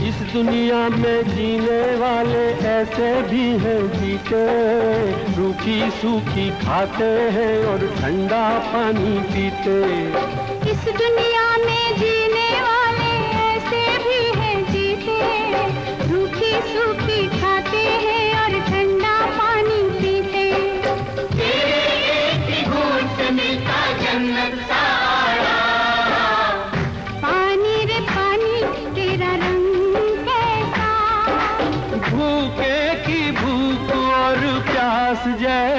इस दुनिया में जीने वाले ऐसे भी हैं जीते, रूखी सूखी खाते हैं और ठंडा पानी पीते। इस दुनिया में जीने वाले ऐसे भी हैं जीते, रूखी सूखी खाते हैं और ठंडा पानी पीते। तेरे एक ही घूंट से मिलता जन्नत सा पानी रे पानी तेरा रंग कैसा, भूखे की भूख और प्यास जैसा